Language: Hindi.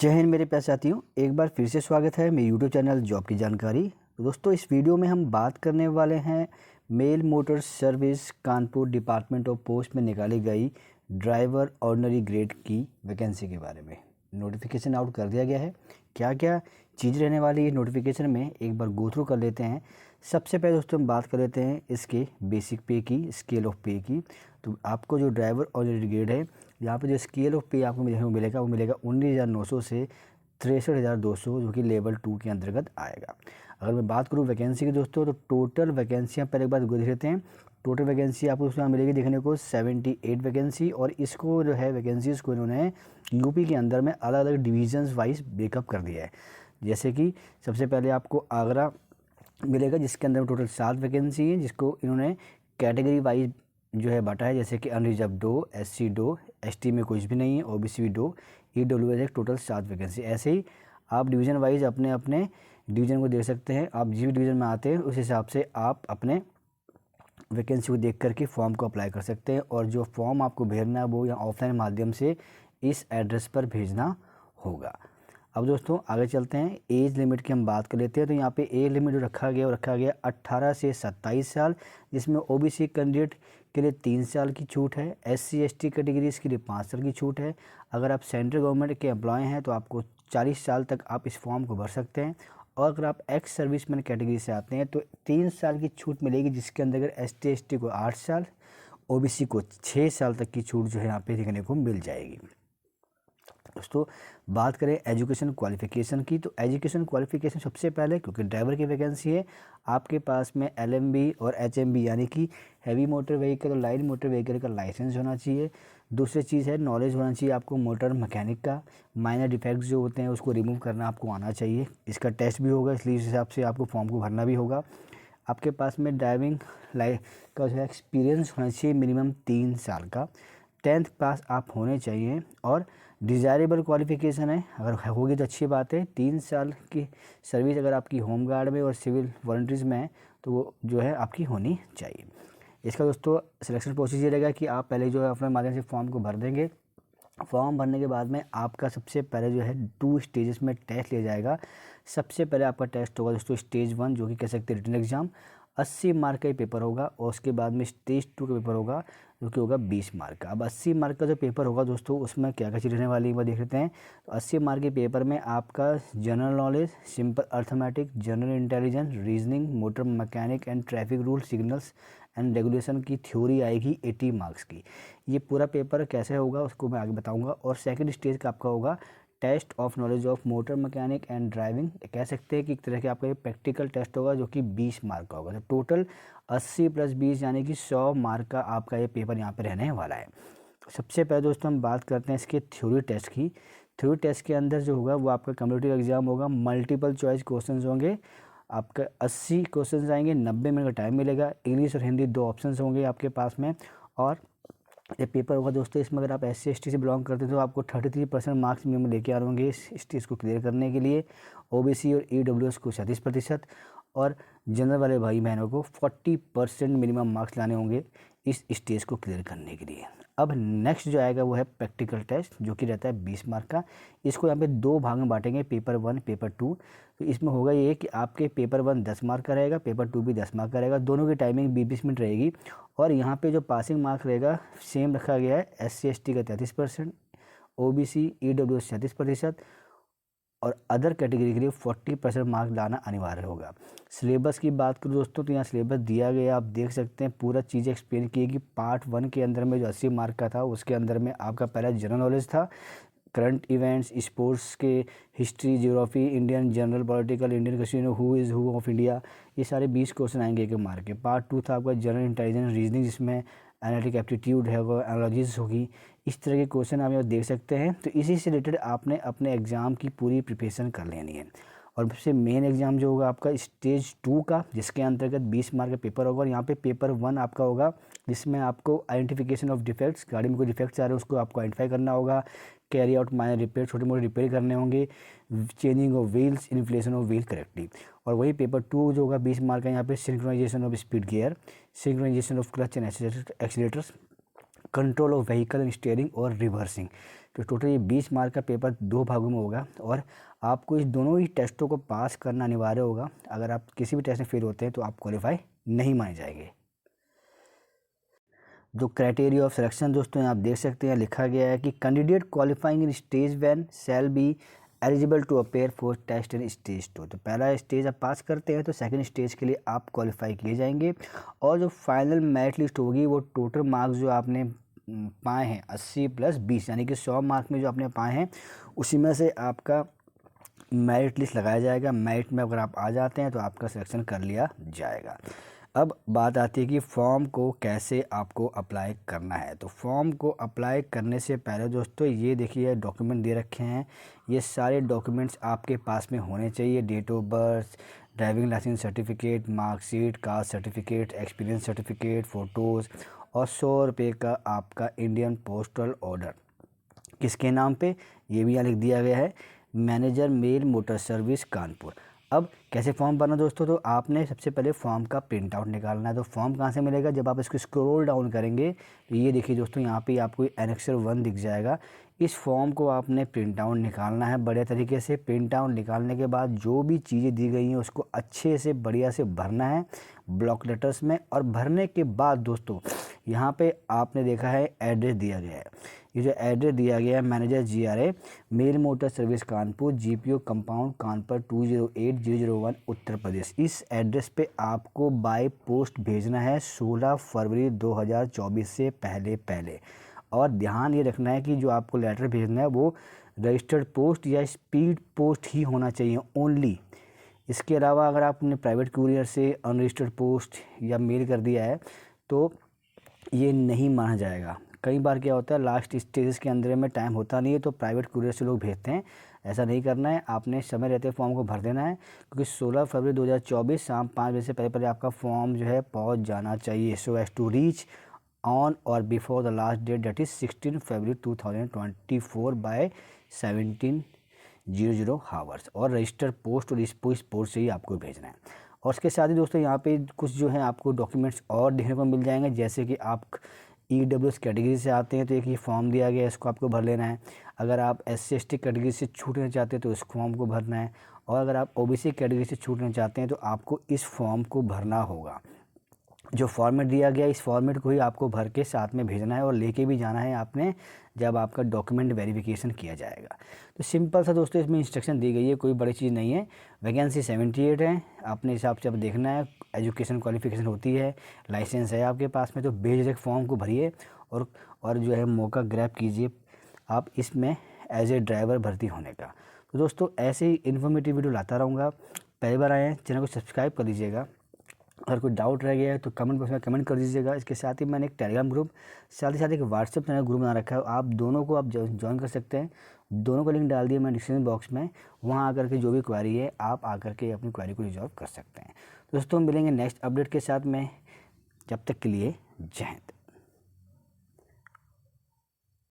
जय हिंद मेरे प्यारे साथियों, एक बार फिर से स्वागत है मेरे यूट्यूब चैनल जॉब की जानकारी। तो दोस्तों, इस वीडियो में हम बात करने वाले हैं mail motor service Kanpur department of post में निकाली गई ड्राइवर ऑर्डिनरी ग्रेड की वैकेंसी के बारे में। नोटिफिकेशन आउट कर दिया गया है। क्या क्या चीज़ रहने वाली है नोटिफिकेशन में, एक बार गो थ्रू कर लेते हैं। सबसे पहले दोस्तों हम बात कर लेते हैं इसके बेसिक पे की, स्केल ऑफ पे की। तो आपको जो ड्राइवर ऑर्डिनरी ग्रेड है, यहाँ पे जो स्केल ऑफ पे आपको देखने को मिलेगा वो मिलेगा 19,900 से 63,200, जो कि लेवल 2 के अंतर्गत आएगा। अगर मैं बात करूँ वैकेंसी की दोस्तों, तो टोटल वैकेंसियाँ पहले एक बार देख लेते हैं। टोटल वैकेंसी आपको उसमें मिलेगी देखने को 78 वैकेंसी, और इसको जो है वैकेंसीज़ को इन्होंने यूपी के अंदर में अलग अलग डिवीजन्स वाइज ब्रेकअप कर दिया है। जैसे कि सबसे पहले आपको आगरा मिलेगा, जिसके अंदर टोटल 7 वैकेंसी है, जिसको इन्होंने कैटेगरी वाइज जो है बांटा है। जैसे कि अनरिजर्व दो, एससी दो, एसटी में कुछ भी नहीं है, ओबीसी भी दो, ईडब्ल्यूएस एक, टोटल 7 वैकेंसी। ऐसे ही आप डिवीज़न वाइज अपने अपने डिवीज़न को देख सकते हैं। आप जिस भी डिवीज़न में आते हैं उस हिसाब से आप अपने वैकेंसी को देख करके फॉर्म को अप्लाई कर सकते हैं, और जो फॉर्म आपको भेजना है वो या ऑफलाइन माध्यम से इस एड्रेस पर भेजना होगा। अब दोस्तों आगे चलते हैं, एज लिमिट की हम बात कर लेते हैं। तो यहाँ पे एज लिमिट जो रखा गया 18 से 27 साल, जिसमें ओबीसी कैंडिडेट के लिए 3 साल की छूट है, एससी एसटी कैटेगरीज के लिए 5 साल की छूट है। अगर आप सेंट्रल गवर्नमेंट के एम्प्लॉय हैं तो आपको 40 साल तक आप इस फॉर्म को भर सकते हैं, और अगर आप एक्स सर्विसमैन कैटेगरी से आते हैं तो 3 साल की छूट मिलेगी, जिसके अंदर अगर एसटी एसटी को 8 साल, ओबीसी को 6 साल तक की छूट जो है यहाँ पे देखने को मिल जाएगी। दोस्तों बात करें एजुकेशन क्वालिफ़िकेशन की, तो एजुकेशन क्वालिफ़िकेशन सबसे पहले, क्योंकि ड्राइवर की वैकेंसी है, आपके पास में एलएमबी और एचएमबी यानी कि हैवी मोटर व्हीकल और लाइट मोटर व्हीकल का लाइसेंस होना चाहिए। दूसरी चीज़ है नॉलेज होना चाहिए आपको मोटर मैकेनिक का। माइनर डिफेक्ट्स जो होते हैं उसको रिमूव करना आपको आना चाहिए। इसका टेस्ट भी होगा, इसलिए इस हिसाब से आपको फॉर्म को भरना भी होगा। आपके पास में ड्राइविंग का जो है एक्सपीरियंस होना चाहिए मिनिमम 3 साल का। 10th पास आप होने चाहिए, और डिज़ायरेबल क्वालिफ़िकेशन है, अगर होगी तो अच्छी बात है। 3 साल की सर्विस अगर आपकी होम गार्ड में और सिविल वॉलंटियर्स में है तो वो जो है आपकी होनी चाहिए। इसका दोस्तों सिलेक्शन प्रोसीजर रहेगा कि आप पहले जो है अपने माध्यम से फॉर्म को भर देंगे। फॉर्म भरने के बाद में आपका सबसे पहले जो है 2 स्टेजेस में टेस्ट लिया जाएगा। सबसे पहले आपका टेस्ट होगा दोस्तों स्टेज 1, जो कि कह सकते हैं रिटन एग्जाम, 80 मार्क का ही पेपर होगा, और उसके बाद में स्टेज 2 का पेपर होगा, जो कि होगा 20 मार्क का। अब 80 मार्क का जो पेपर होगा दोस्तों, उसमें क्या क्या चीज़ रहने वाली है वो देख लेते हैं। तो 80 मार्क के पेपर में आपका general knowledge, simple arithmetic, general intelligence, reasoning, motor mechanic and traffic rule, signals and regulation की थ्योरी आएगी 80 मार्क्स की। ये पूरा पेपर कैसे होगा उसको मैं आगे बताऊंगा। और सेकंड स्टेज का आपका होगा test of knowledge of motor mechanic and driving. कह सकते हैं कि एक तरह के आपका ये प्रैक्टिकल टेस्ट होगा, जो कि 20 मार्क का होगा। तो टोटल 80 + 20 यानी कि 100 मार्क का आपका ये पेपर यहाँ पे रहने वाला है। सबसे पहले दोस्तों हम बात करते हैं इसके थ्योरी टेस्ट की। थ्योरी टेस्ट के अंदर जो होगा वो आपका कम्पिटिटिव एग्जाम होगा, मल्टीपल चॉइस क्वेश्चन होंगे। आपका 80 क्वेश्चन आएंगे, 90 मिनट का टाइम मिलेगा। इंग्लिश और हिंदी 2 ऑप्शन होंगे आपके पास में। और ये पेपर होगा दोस्तों, इसमें अगर आप SC ST से बिलोंग करते हैं तो आपको 33% मार्क्स मिनिमम लेके आ होंगे इस स्टेज को क्लियर करने के लिए। OBC और EWS को 37%, और जनरल वाले भाई बहनों को 40% मिनिमम मार्क्स लाने होंगे इस स्टेज को क्लियर करने के लिए। अब नेक्स्ट जो आएगा वो है प्रैक्टिकल टेस्ट, जो कि रहता है 20 मार्क का। इसको यहाँ पे 2 भाग में बांटेंगे, पेपर 1 पेपर 2। तो इसमें होगा ये कि आपके पेपर 1 10 मार्क का रहेगा, पेपर 2 भी 10 मार्क का रहेगा। दोनों की टाइमिंग 20-20 मिनट रहेगी। और यहाँ पे जो पासिंग मार्क रहेगा सेम रखा गया है, SC ST का 33%, OBC EWS 37%, और अदर कैटेगरी के लिए 40% मार्क लाना अनिवार्य होगा। सिलेबस की बात करूँ दोस्तों, तो यहाँ सिलेबस दिया गया, आप देख सकते हैं पूरा चीज़ें एक्सप्लेन की है कि पार्ट 1 के अंदर में जो 80 मार्क का था उसके अंदर में आपका पहला जनरल नॉलेज था, करंट इवेंट्स, स्पोर्ट्स के, history, geography, Indian general, political, Indian question, who is who of India, ये सारे 20 क्वेश्चन आएंगे एक मार्क के। पार्ट 2 था आपका जनरल इंटेलिजेंस रीजनिंग, जिसमें एनालिटिक एप्टीट्यूड है, एनालॉजीज होगी। इस तरह के क्वेश्चन आप यहाँ देख सकते हैं। तो इसी से रिलेटेड आपने अपने एग्ज़ाम की पूरी प्रिपरेशन कर लेनी है। और सबसे मेन एग्ज़ाम जो होगा आपका स्टेज 2 का, जिसके अंतर्गत 20 मार्क का पेपर होगा। और यहाँ पे पेपर 1 आपका होगा, जिसमें आपको आइडेंटिफिकेशन ऑफ डिफेक्ट्स, गाड़ी में कोई डिफेक्ट्स आ रहे हैं उसको आपको आइडेंटिफाई करना होगा। कैरी आउट माइनर रिपेयर, छोटे मोटे रिपेयर करने होंगे। Changing of wheels, inflation of wheel correctly. और वही पेपर 2 जो होगा 20 मार्क का, यहाँ पे synchronization of speed gear, synchronization of clutch and accelerators, control of vehicle and steering और रिवर्सिंग। तो टोटल ये 20 मार्क का पेपर 2 भागों में होगा और आपको इस दोनों ही टेस्टों को पास करना अनिवार्य होगा। अगर आप किसी भी टेस्ट में फेल होते हैं तो आप क्वालिफाई नहीं माने जाएंगे। जो क्राइटेरिया ऑफ सिलेक्शन दोस्तों आप देख सकते हैं, लिखा गया है कि candidate qualifying in stage 1 shall be eligible to appear for test in stage 2। तो पहला स्टेज आप पास करते हैं तो सेकंड स्टेज के लिए आप क्वालिफाई किए जाएंगे। और जो फाइनल मेरिट लिस्ट होगी वो टोटल मार्क्स जो आपने पाए हैं 80 + 20 यानी कि 100 मार्क में जो आपने पाए हैं उसी में से आपका मेरिट लिस्ट लगाया जाएगा। मेरिट में अगर आप आ जाते हैं तो आपका सिलेक्शन कर लिया जाएगा। अब बात आती है कि फॉर्म को कैसे आपको अप्लाई करना है। तो फॉर्म को अप्लाई करने से पहले दोस्तों ये देखिए डॉक्यूमेंट दे रखे हैं। ये सारे डॉक्यूमेंट्स आपके पास में होने चाहिए। Date of birth, driving licence certificate, marksheet, caste certificate, experience certificate, photos और 100 रुपये का आपका इंडियन पोस्टल ऑर्डर। किसके नाम पे, ये भी यहाँ लिख दिया गया है, manager mail motor service Kanpur. अब कैसे फॉर्म भरना दोस्तों, तो आपने सबसे पहले फॉर्म का प्रिंट आउट निकालना है। तो फॉर्म कहाँ से मिलेगा, जब आप इसको स्क्रॉल डाउन करेंगे तो ये देखिए दोस्तों यहाँ पे आपको एनेक्सर 1 दिख जाएगा। इस फॉर्म को आपने प्रिंट आउट निकालना है बढ़िया तरीके से। प्रिंट आउट निकालने के बाद जो भी चीज़ें दी गई हैं उसको अच्छे से बढ़िया से भरना है ब्लॉक लेटर्स में। और भरने के बाद दोस्तों यहाँ पे आपने देखा है एड्रेस दिया गया है। ये जो एड्रेस दिया गया है manager GRA mail motor service Kanpur, GPO compound Kanpur 208001 Uttar Pradesh. इस एड्रेस पे आपको बाय पोस्ट भेजना है 16 फरवरी 2024 से पहले। और ध्यान ये रखना है कि जो आपको लेटर भेजना है वो रजिस्टर्ड पोस्ट या स्पीड पोस्ट ही होना चाहिए ओनली। इसके अलावा अगर आपने प्राइवेट कुरियर से अनरजिस्टर्ड पोस्ट या मेल कर दिया है तो ये नहीं माना जाएगा। कई बार क्या होता है लास्ट स्टेजेस के अंदर में टाइम होता नहीं है तो प्राइवेट कुरियर से लोग भेजते हैं। ऐसा नहीं करना है, आपने समय रहते फॉर्म को भर देना है क्योंकि 16 फरवरी 2024 शाम 5 बजे से पहले आपका फॉर्म जो है पहुंच जाना चाहिए। So as to reach on or before the last date that is 16 February 2024 by 17:00 hours. और रजिस्टर पोस्ट और इस पोस्ट से ही आपको भेजना है। और उसके साथ ही दोस्तों यहाँ पे कुछ जो है आपको डॉक्यूमेंट्स और देखने को मिल जाएंगे, जैसे कि आप EWS कैटेगरी से आते हैं तो एक ये फॉर्म दिया गया है, इसको आपको भर लेना है। अगर आप SC/ST कैटेगरी से छूटना चाहते हैं तो इस फॉर्म को भरना है। और अगर आप OBC कैटेगरी से छूटना चाहते हैं तो आपको इस फॉर्म को भरना होगा। जो फॉर्मेट दिया गया इस फॉर्मेट को ही आपको भर के साथ में भेजना है और लेके भी जाना है आपने जब आपका डॉक्यूमेंट वेरिफिकेशन किया जाएगा। तो सिंपल सा दोस्तों इसमें इंस्ट्रक्शन दी गई है, कोई बड़ी चीज़ नहीं है। वैकेंसी 78 है, अपने हिसाब से अब देखना है। एजुकेशन क्वालिफिकेशन होती है, लाइसेंस है आपके पास में तो बेझिझक फॉर्म को भरिए और जो है मौका ग्रैब कीजिए आप इसमें एज ए ड्राइवर भर्ती होने का। तो दोस्तों ऐसे ही इन्फॉर्मेटिव वीडियो लाता रहूँगा। पहली बार आए हैं चैनल को सब्सक्राइब कर दीजिएगा। अगर कोई डाउट रह गया है तो कमेंट बॉक्स में कमेंट कर दीजिएगा। इसके साथ ही मैंने एक टेलीग्राम ग्रुप साथ ही एक व्हाट्सएप चैनल ग्रुप बना रखा है, आप दोनों को आप ज्वाइन कर सकते हैं। दोनों का लिंक डाल दिया मैं डिस्क्रिप्शन बॉक्स में, वहाँ आकर के जो भी क्वेरी है आप आकर के अपनी क्वेरी को रिजॉल्व कर सकते हैं। दोस्तों मिलेंगे नेक्स्ट अपडेट के साथ में, जब तक के लिए जय हिंद।